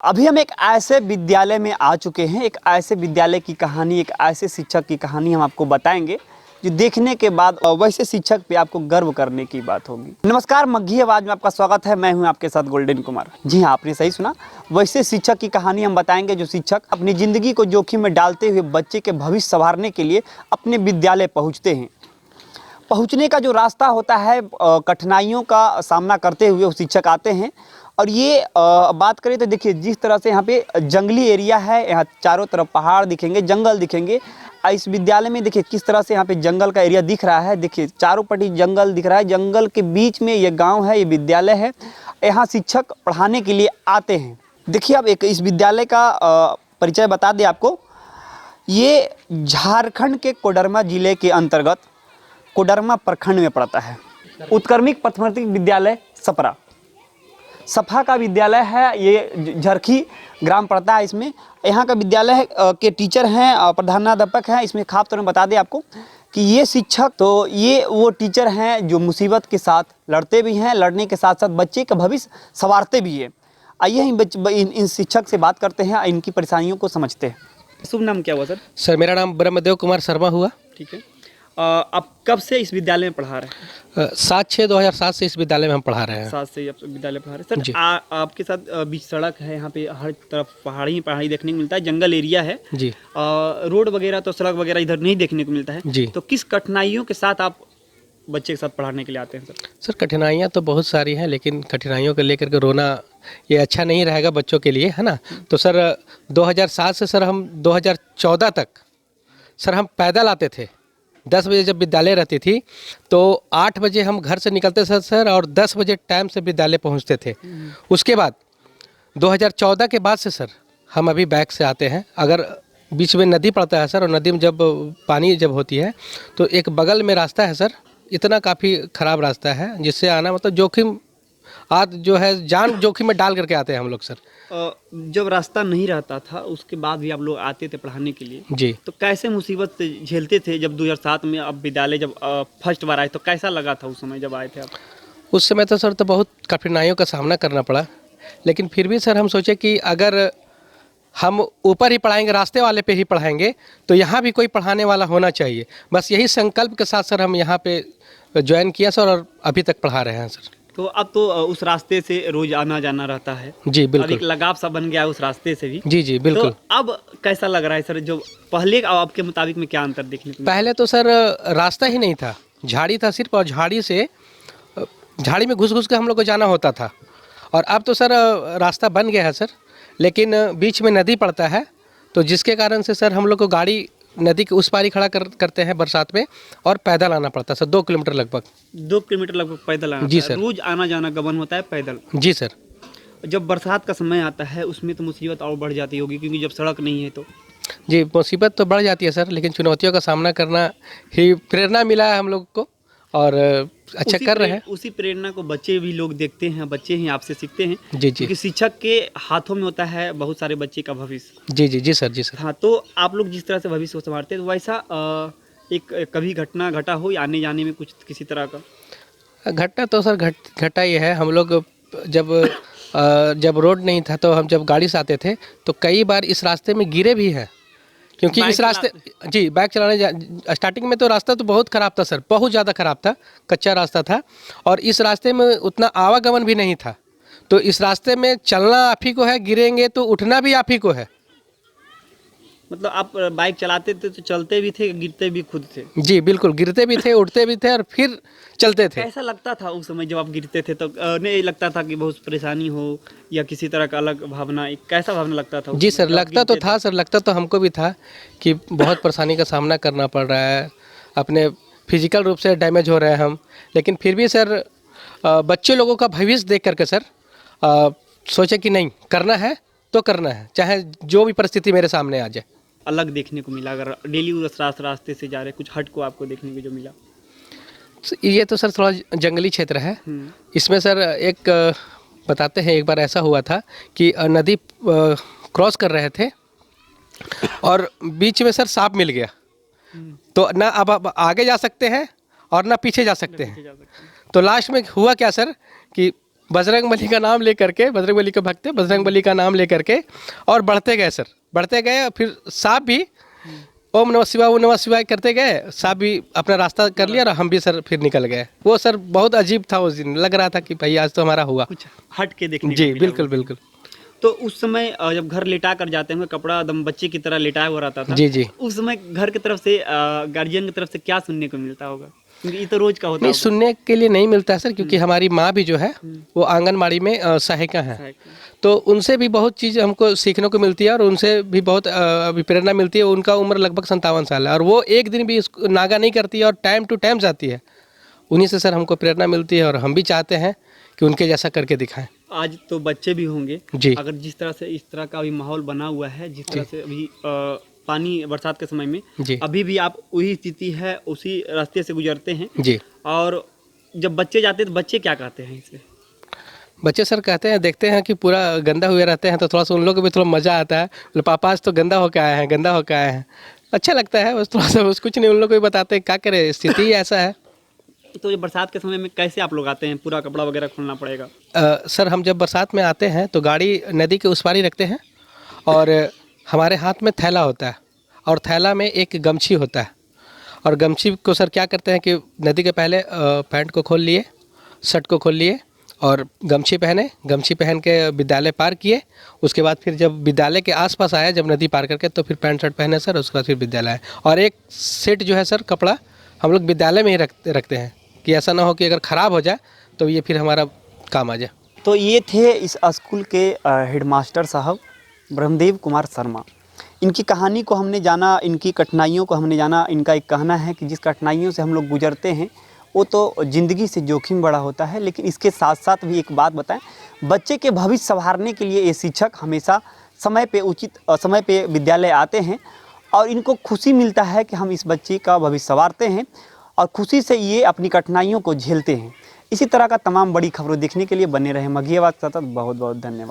अभी हम एक ऐसे विद्यालय में आ चुके हैं, एक ऐसे विद्यालय की कहानी, एक ऐसे शिक्षक की कहानी हम आपको बताएंगे जो देखने के बाद वैसे शिक्षक पे आपको गर्व करने की बात होगी। नमस्कार, मघी आवाज में आपका स्वागत है। मैं हूं आपके साथ गोल्डन कुमार। जी हाँ, आपने सही सुना, वैसे शिक्षक की कहानी हम बताएंगे जो शिक्षक अपनी ज़िंदगी को जोखिम में डालते हुए बच्चे के भविष्य संवारने के लिए अपने विद्यालय पहुँचते हैं। पहुँचने का जो रास्ता होता है, कठिनाइयों का सामना करते हुए वो शिक्षक आते हैं। और ये बात करें तो देखिए, जिस तरह से यहाँ पे जंगली एरिया है, यहाँ चारों तरफ पहाड़ दिखेंगे, जंगल दिखेंगे। इस विद्यालय में देखिए किस तरह से यहाँ पे जंगल का एरिया दिख रहा है। देखिए चारों पट्टी जंगल दिख रहा है, जंगल के बीच में ये गांव है, ये विद्यालय है। यहाँ शिक्षक पढ़ाने के लिए आते हैं। देखिए अब एक इस विद्यालय का परिचय बता दें आपको। ये झारखंड के कोडरमा जिले के अंतर्गत कोडरमा प्रखंड में पड़ता है। उत्क्रमिक प्राथमिक विद्यालय सपरा सफा का विद्यालय है। ये झरखी ग्राम पड़ता है। इसमें यहाँ का विद्यालय है, के टीचर हैं, प्रधानाध्यापक हैं। इसमें खास तौर में बता दें आपको कि ये शिक्षक, तो ये वो टीचर हैं जो मुसीबत के साथ लड़ते भी हैं, लड़ने के साथ साथ बच्चे का भविष्य संवारते भी हैं। आइए इन शिक्षक से बात करते हैं, इनकी परेशानियों को समझते हैं। शुभ नाम क्या हुआ सर? सर मेरा नाम ब्रह्मदेव कुमार शर्मा हुआ। ठीक है। आप कब से इस विद्यालय में पढ़ा रहे हैं? 7/6/2007 से इस विद्यालय में हम पढ़ा रहे हैं। 7 से आप विद्यालय पढ़ा रहे हैं सर। आपके साथ बीच सड़क है, यहाँ पे हर तरफ पहाड़ी ही पहाड़ी देखने को मिलता है, जंगल एरिया है जी। रोड वगैरह तो सड़क वगैरह इधर नहीं देखने को मिलता है जी। तो किस कठिनाइयों के साथ आप बच्चे के साथ पढ़ाने के लिए आते हैं सर? सर कठिनाइयाँ तो बहुत सारी हैं, लेकिन कठिनाइयों को लेकर के रोना ये अच्छा नहीं रहेगा बच्चों के लिए, है ना। तो सर 2007 से सर हम 2014 तक सर हम पैदल आते थे। 10 बजे जब विद्यालय रहती थी तो 8 बजे हम घर से निकलते थे सर, और 10 बजे टाइम से विद्यालय पहुंचते थे। उसके बाद 2014 के बाद से सर हम अभी बैक से आते हैं। अगर बीच में नदी पड़ता है सर, और नदी में जब पानी जब होती है तो एक बगल में रास्ता है सर, इतना काफ़ी ख़राब रास्ता है जिससे आना मतलब जोखिम आज जो है जान जोखिम में डाल करके आते हैं हम लोग सर। जब रास्ता नहीं रहता था उसके बाद भी आप लोग आते थे पढ़ाने के लिए जी। तो कैसे मुसीबत झेलते थे? जब 2007 में अब विद्यालय जब फर्स्ट बार आए तो कैसा लगा था उस समय जब आए थे आप? उस समय तो सर तो बहुत कठिनाइयों का सामना करना पड़ा, लेकिन फिर भी सर हम सोचे कि अगर हम ऊपर ही पढ़ाएंगे, रास्ते वाले पे ही पढ़ाएंगे, तो यहाँ भी कोई पढ़ाने वाला होना चाहिए। बस यही संकल्प के साथ सर हम यहाँ पे ज्वाइन किया सर, और अभी तक पढ़ा रहे हैं सर। तो अब तो उस रास्ते से रोज आना जाना रहता है। जी अब बिल्कुल। एक लगाव सा बन गया है उस रास्ते से भी। जी जी बिल्कुल। तो अब कैसा लग रहा है सर, जो पहले और आपके मुताबिक में क्या अंतर देखने को मिला? पहले तो सर रास्ता ही नहीं था, झाड़ी था सिर्फ, और झाड़ी में घुस घुस के हम लोग को जाना होता था। और अब तो सर रास्ता बन गया है सर, लेकिन बीच में नदी पड़ता है, तो जिसके कारण से सर हम लोग को गाड़ी नदी के उस पार ही खड़ा करते हैं बरसात में, और पैदल आना पड़ता है सर 2 किलोमीटर लगभग। 2 किलोमीटर लगभग पैदल आना? जी सर। रोज आना जाना गबन होता है पैदल? जी सर। जब बरसात का समय आता है उसमें तो मुसीबत और बढ़ जाती होगी, क्योंकि जब सड़क नहीं है तो। जी मुसीबत तो बढ़ जाती है सर, लेकिन चुनौतियों का सामना करना ही प्रेरणा मिला है हम लोग को, और अच्छा कर रहे हैं। उसी प्रेरणा को बच्चे भी लोग देखते हैं, बच्चे ही आपसे सीखते हैं। जी जी। क्योंकि शिक्षक के हाथों में होता है बहुत सारे बच्चे का भविष्य। जी जी जी सर। जी सर। हाँ, तो आप लोग जिस तरह से भविष्य को संवारते हैं, तो वैसा एक कभी घटना घटा हो आने जाने में कुछ किसी तरह का? घटना तो सर घटा ये है, हम लोग जब रोड नहीं था तो हम जब गाड़ी से आते थे तो कई बार इस रास्ते में गिरे भी हैं, क्योंकि इस रास्ते जी बाइक चलाने स्टार्टिंग में तो रास्ता तो बहुत ख़राब था सर, बहुत ज़्यादा ख़राब था, कच्चा रास्ता था, और इस रास्ते में उतना आवागमन भी नहीं था। तो इस रास्ते में चलना आप ही को है, गिरेंगे तो उठना भी आप ही को है। मतलब आप बाइक चलाते थे तो चलते भी थे, गिरते भी खुद थे? जी बिल्कुल, गिरते भी थे, उठते भी थे, और फिर चलते थे। कैसा लगता था उस समय जब आप गिरते थे? तो नहीं लगता था कि बहुत परेशानी हो या किसी तरह का अलग भावना, एक कैसा भावना लगता था? जी सर, लगता तो था सर, लगता तो हमको भी था कि बहुत परेशानी का सामना करना पड़ रहा है, अपने फिजिकल रूप से डैमेज हो रहे हैं हम, लेकिन फिर भी सर बच्चे लोगों का भविष्य देख करके सर सोचे कि नहीं, करना है तो करना है, चाहे जो भी परिस्थिति मेरे सामने आ जाए। अलग देखने को मिला अगर डेली उस रास्ते से जा रहे, कुछ हट को आपको देखने को जो मिला? ये तो सर थोड़ा जंगली क्षेत्र है। इसमें सर एक बताते हैं, एक बार ऐसा हुआ था कि नदी क्रॉस कर रहे थे और बीच में सर सांप मिल गया, तो ना अब आगे जा सकते हैं और ना पीछे जा सकते हैं। तो लास्ट में हुआ क्या सर कि बजरंग बली का नाम लेकर के, बजरंग बली के भक्त थे, बजरंग बली का नाम लेकर के और बढ़ते गए सर, बढ़ते गए। और फिर सांप भी ओम नमः शिवाय करते गए, सांप भी अपना रास्ता कर लिया और हम भी सर फिर निकल गए। वो सर बहुत अजीब था उस दिन, लग रहा था कि भाई आज तो हमारा हुआ। कुछ हट के देखने जी को मिला बिल्कुल वो। बिल्कुल। तो उस समय जब घर लेटा कर जाते हैं, कपड़ा एकदम बच्चे की तरह लेटाया हुआ रहता था। जी जी। उस समय घर की तरफ से गार्जियन की तरफ से क्या सुनने को मिलता होगा? क्योंकि ये तो रोज का होता नहीं, होगा। सुनने के लिए नहीं मिलता है सर, क्योंकि हमारी माँ भी जो है वो आंगनबाड़ी में सहायिका है, तो उनसे भी बहुत चीज़ हमको सीखने को मिलती है और उनसे भी बहुत अभी प्रेरणा मिलती है। उनका उम्र लगभग 57 साल है और वो एक दिन भी इसको नागा नहीं करती है और टाइम टू टाइम जाती है। उन्हीं से सर हमको प्रेरणा मिलती है और हम भी चाहते हैं कि उनके जैसा करके दिखाएं। आज तो बच्चे भी होंगे जी। अगर जिस तरह से इस तरह का अभी माहौल बना हुआ है, जिस तरह से अभी पानी बरसात के समय में जी अभी भी आप वही स्थिति है, उसी रास्ते से गुजरते हैं। जी। और जब बच्चे जाते हैं तो बच्चे क्या कहते हैं इससे? बच्चे सर कहते हैं, देखते हैं कि पूरा गंदा हुए रहते हैं तो थोड़ा सा उन लोगों को भी थोड़ा मज़ा आता है। बोले पापा आज तो गंदा होकर आए हैं, गंदा होकर आए हैं। अच्छा लगता है, बस थोड़ा सा, बस कुछ नहीं, उन लोग को भी बताते हैं क्या करें, स्थिति ही ऐसा है। तो ये बरसात के समय में कैसे आप लोग आते हैं? पूरा कपड़ा वगैरह खोलना पड़ेगा? सर हम जब बरसात में आते हैं तो गाड़ी नदी के उस पार ही रखते हैं और हमारे हाथ में थैला होता है और थैला में एक गमछी होता है और गमछी को सर क्या करते हैं कि नदी के पहले पैंट को खोल लिए, शर्ट को खोल लिए और गमछी पहने, गमछी पहन के विद्यालय पार किए। उसके बाद फिर जब विद्यालय के आसपास आया, जब नदी पार करके, तो फिर पैंट शर्ट पहने सर, उसके बाद फिर विद्यालय आए। और एक सेट जो है सर कपड़ा हम लोग विद्यालय में ही रखते हैं कि ऐसा ना हो कि अगर ख़राब हो जाए तो ये फिर हमारा काम आ जाए। तो ये थे इस स्कूल के हेडमास्टर साहब ब्रह्मदेव कुमार शर्मा। इनकी कहानी को हमने जाना, इनकी कठिनाइयों को हमने जाना। इनका एक कहना है कि जिस कठिनाइयों से हम लोग गुजरते हैं वो तो ज़िंदगी से जोखिम बड़ा होता है, लेकिन इसके साथ साथ भी एक बात बताएं, बच्चे के भविष्य संवारने के लिए ये शिक्षक हमेशा समय पे उचित समय पे विद्यालय आते हैं और इनको खुशी मिलता है कि हम इस बच्चे का भविष्य संवारते हैं और खुशी से ये अपनी कठिनाइयों को झेलते हैं। इसी तरह का तमाम बड़ी खबरों देखने के लिए बने रहे मघियावाद सतत। बहुत बहुत धन्यवाद।